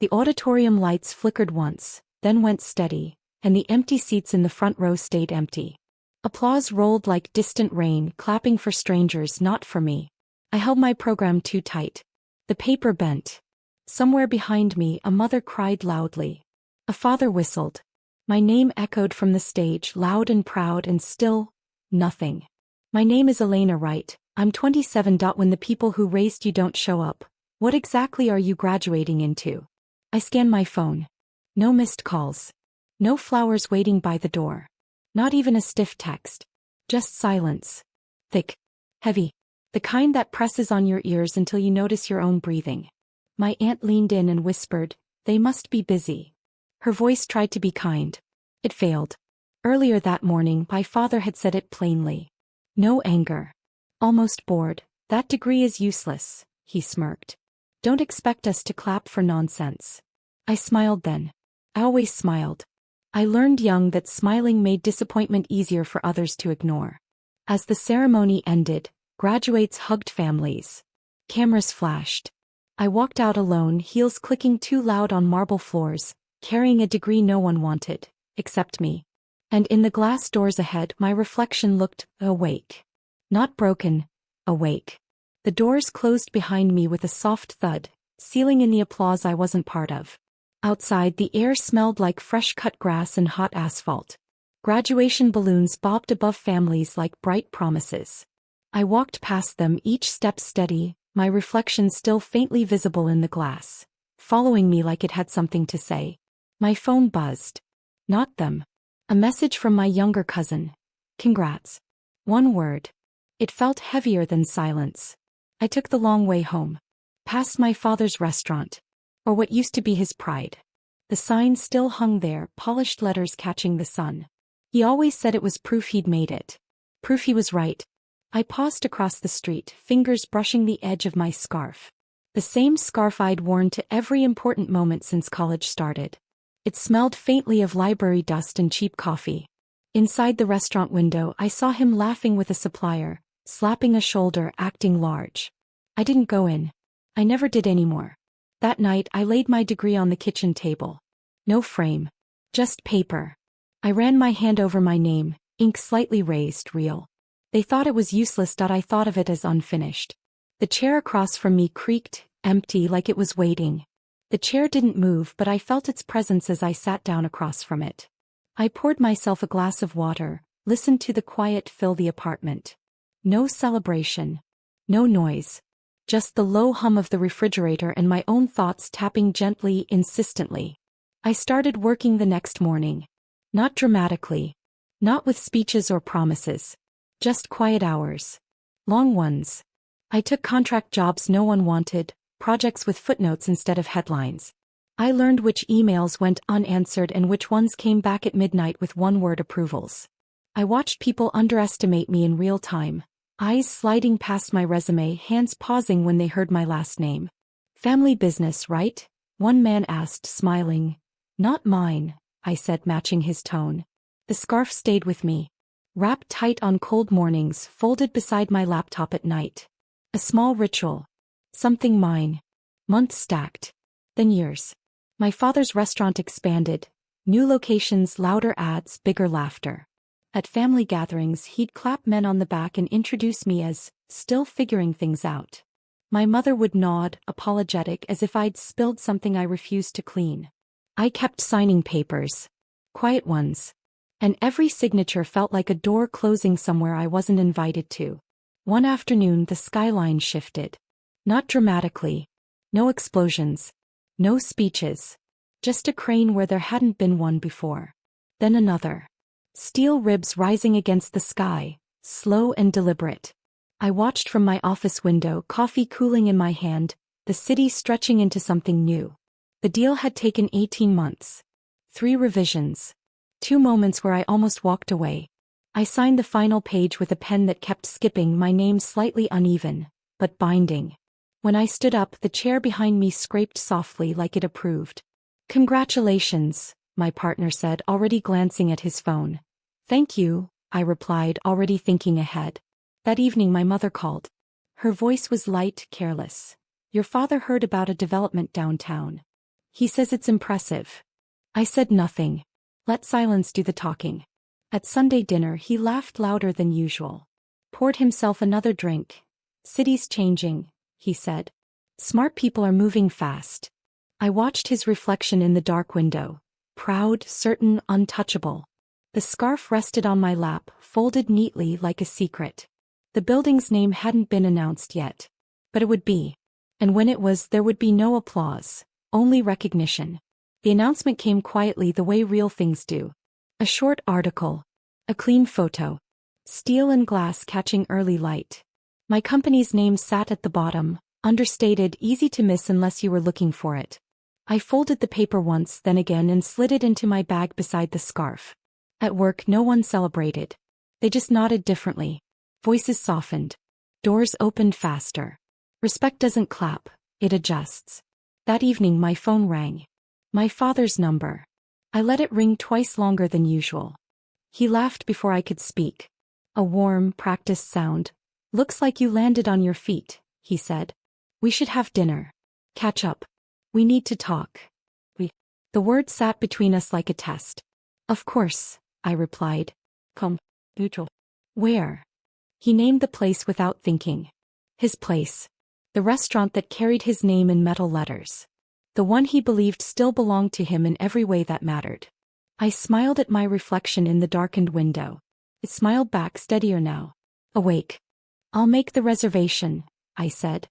The auditorium lights flickered once, then went steady, and the empty seats in the front row stayed empty. Applause rolled like distant rain, clapping for strangers, not for me. I held my program too tight. The paper bent. Somewhere behind me, a mother cried loudly. A father whistled. My name echoed from the stage, loud and proud, and still, nothing. My name is Elena, right? I'm 27. When the people who raised you don't show up, what exactly are you graduating into? I scanned my phone. No missed calls. No flowers waiting by the door. Not even a stiff text. Just silence. Thick. Heavy. The kind that presses on your ears until you notice your own breathing. My aunt leaned in and whispered, "They must be busy." Her voice tried to be kind. It failed. Earlier that morning, my father had said it plainly. No anger. Almost bored. "That degree is useless," he smirked. "Don't expect us to clap for nonsense." I smiled then. I always smiled. I learned young that smiling made disappointment easier for others to ignore. As the ceremony ended, graduates hugged families. Cameras flashed. I walked out alone, heels clicking too loud on marble floors, carrying a degree no one wanted, except me. And in the glass doors ahead, my reflection looked awake. Not broken, awake. The doors closed behind me with a soft thud, sealing in the applause I wasn't part of. Outside, the air smelled like fresh-cut grass and hot asphalt. Graduation balloons bobbed above families like bright promises. I walked past them, each step steady, my reflection still faintly visible in the glass, following me like it had something to say. My phone buzzed. Not them. A message from my younger cousin. "Congrats." One word. It felt heavier than silence. I took the long way home. Past my father's restaurant. Or what used to be his pride. The sign still hung there, polished letters catching the sun. He always said it was proof he'd made it. Proof he was right. I paused across the street, fingers brushing the edge of my scarf. The same scarf I'd worn to every important moment since college started. It smelled faintly of library dust and cheap coffee. Inside the restaurant window, I saw him laughing with a supplier, slapping a shoulder, acting large. I didn't go in. I never did anymore. That night, I laid my degree on the kitchen table. No frame. Just paper. I ran my hand over my name, ink slightly raised, real. They thought it was useless. I thought of it as unfinished. The chair across from me creaked, empty, like it was waiting. The chair didn't move, but I felt its presence as I sat down across from it. I poured myself a glass of water, listened to the quiet fill the apartment. No celebration. No noise. Just the low hum of the refrigerator and my own thoughts tapping gently, insistently. I started working the next morning. Not dramatically. Not with speeches or promises. Just quiet hours. Long ones. I took contract jobs no one wanted, projects with footnotes instead of headlines. I learned which emails went unanswered and which ones came back at midnight with one-word approvals. I watched people underestimate me in real time. Eyes sliding past my resume, hands pausing when they heard my last name. "Family business, right?" one man asked, smiling. "Not mine," I said, matching his tone. The scarf stayed with me. Wrapped tight on cold mornings, folded beside my laptop at night. A small ritual. Something mine. Months stacked. Then years. My father's restaurant expanded. New locations, louder ads, bigger laughter. At family gatherings, he'd clap men on the back and introduce me as, still figuring things out. My mother would nod, apologetic, as if I'd spilled something I refused to clean. I kept signing papers. Quiet ones. And every signature felt like a door closing somewhere I wasn't invited to. One afternoon, the skyline shifted. Not dramatically. No explosions. No speeches. Just a crane where there hadn't been one before. Then another. Steel ribs rising against the sky, slow and deliberate. I watched from my office window, coffee cooling in my hand, the city stretching into something new. The deal had taken 18 months. 3 revisions. 2 moments where I almost walked away. I signed the final page with a pen that kept skipping, my name slightly uneven, but binding. When I stood up, the chair behind me scraped softly like it approved. "Congratulations," my partner said, already glancing at his phone. "Thank you," I replied, already thinking ahead. That evening my mother called. Her voice was light, careless. "Your father heard about a development downtown. He says it's impressive. I said nothing. Let silence do the talking. At Sunday dinner he laughed louder than usual. Poured himself another drink. City's changing, he said. Smart people are moving fast. I watched his reflection in the dark window. Proud, certain, untouchable. The scarf rested on my lap, folded neatly like a secret. The building's name hadn't been announced yet. But it would be. And when it was, there would be no applause, only recognition. The announcement came quietly the way real things do. A short article. A clean photo. Steel and glass catching early light. My company's name sat at the bottom, understated, easy to miss unless you were looking for it. I folded the paper once, then again, and slid it into my bag beside the scarf. At work no one celebrated. They just nodded differently. Voices softened. Doors opened faster. Respect doesn't clap, it adjusts. That evening my phone rang. My father's number. I let it ring twice longer than usual. He laughed before I could speak. A warm, practiced sound. Looks like you landed on your feet, he said. We should have dinner. Catch up. We need to talk. The word sat between us like a test. Of course, I replied. Come, neutral. Where? He named the place without thinking. His place. The restaurant that carried his name in metal letters. The one he believed still belonged to him in every way that mattered. I smiled at my reflection in the darkened window. It smiled back, steadier now. Awake. I'll make the reservation, I said.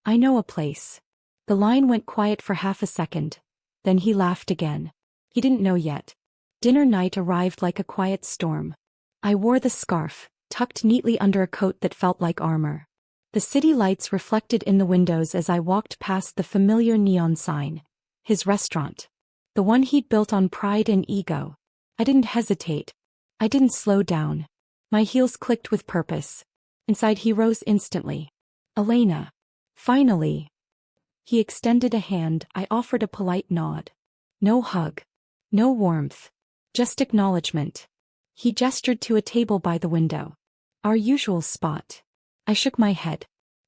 I know a place. The line went quiet for half a second. Then he laughed again. He didn't know yet. Dinner night arrived like a quiet storm. I wore the scarf, tucked neatly under a coat that felt like armor. The city lights reflected in the windows as I walked past the familiar neon sign. His restaurant. The one he'd built on pride and ego. I didn't hesitate. I didn't slow down. My heels clicked with purpose. Inside he rose instantly. Elena. Finally. He extended a hand. I offered a polite nod. No hug. No warmth. Just acknowledgement. He gestured to a table by the window. Our usual spot. I shook my head.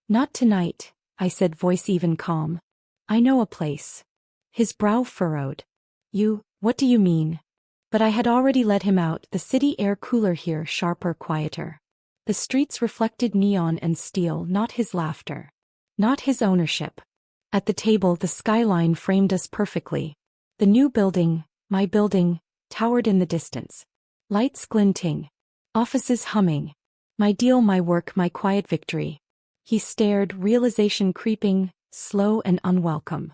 Not tonight, I said, voice even calm. I know a place. His brow furrowed. What do you mean? But I had already let him out. The city air cooler here, sharper, quieter. The streets reflected neon and steel, not his laughter. Not his ownership. At the table the skyline framed us perfectly. The new building, my building, towered in the distance. Lights glinting. Offices humming. My deal, my work, my quiet victory. He stared, realization creeping, slow and unwelcome.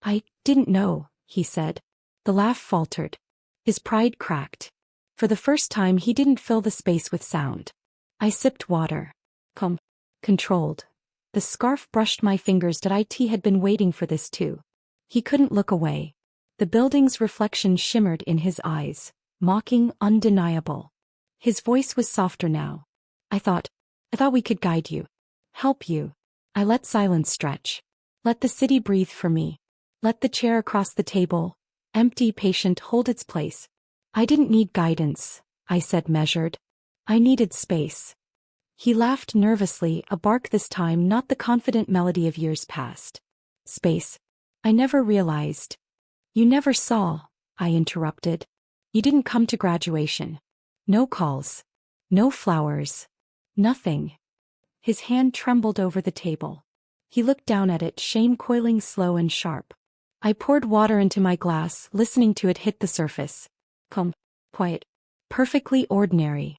I didn't know, he said. The laugh faltered. His pride cracked. For the first time he didn't fill the space with sound. I sipped water. Controlled. The scarf brushed my fingers. It had been waiting for this too. He couldn't look away. The building's reflection shimmered in his eyes, mocking, undeniable. His voice was softer now. I thought we could guide you. Help you. I let silence stretch. Let the city breathe for me. Let the chair across the table, empty, patient, hold its place. I didn't need guidance, I said, measured. I needed space. He laughed nervously, a bark this time, not the confident melody of years past. Space. I never realized. You never saw, I interrupted. You didn't come to graduation. No calls. No flowers. Nothing. His hand trembled over the table. He looked down at it, shame coiling slow and sharp. I poured water into my glass, listening to it hit the surface. Quiet. Perfectly ordinary.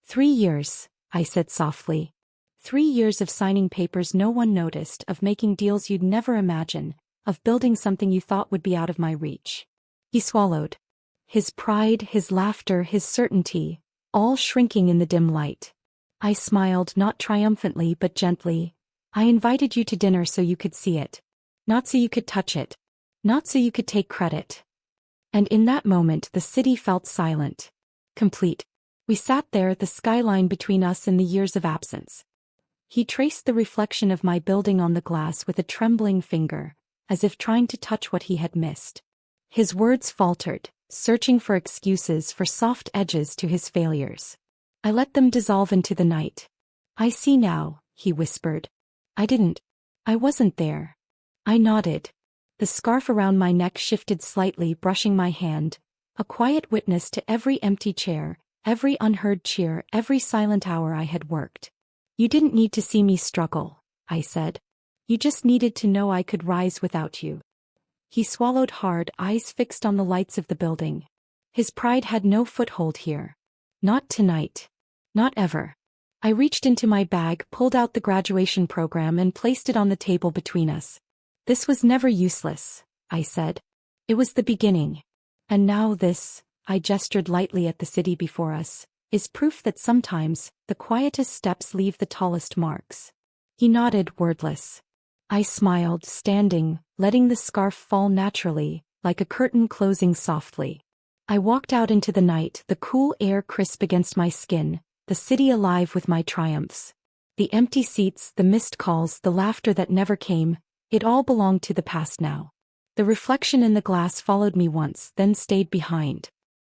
3 years, I said softly. 3 years of signing papers no one noticed, of making deals you'd never imagine, of building something you thought would be out of my reach. He swallowed. His pride, his laughter, his certainty, all shrinking in the dim light. I smiled, not triumphantly but gently. I invited you to dinner so you could see it. Not so you could touch it. Not so you could take credit. And in that moment the city felt silent. Complete. We sat there, the skyline between us and the years of absence. He traced the reflection of my building on the glass with a trembling finger, as if trying to touch what he had missed. His words faltered, searching for excuses, for soft edges to his failures. I let them dissolve into the night. I see now, he whispered. I wasn't there. I nodded. The scarf around my neck shifted slightly, brushing my hand, a quiet witness to every empty chair, every unheard cheer, every silent hour I had worked. You didn't need to see me struggle, I said. You just needed to know I could rise without you. He swallowed hard, eyes fixed on the lights of the building. His pride had no foothold here. Not tonight. Not ever. I reached into my bag, pulled out the graduation program and placed it on the table between us. This was never useless, I said. It was the beginning. And now this, I gestured lightly at the city before us, is proof that sometimes, the quietest steps leave the tallest marks. He nodded, wordless. I smiled, standing, letting the scarf fall naturally, like a curtain closing softly. I walked out into the night, the cool air crisp against my skin, the city alive with my triumphs. The empty seats, the missed calls, the laughter that never came, it all belonged to the past now. The reflection in the glass followed me once, then stayed behind.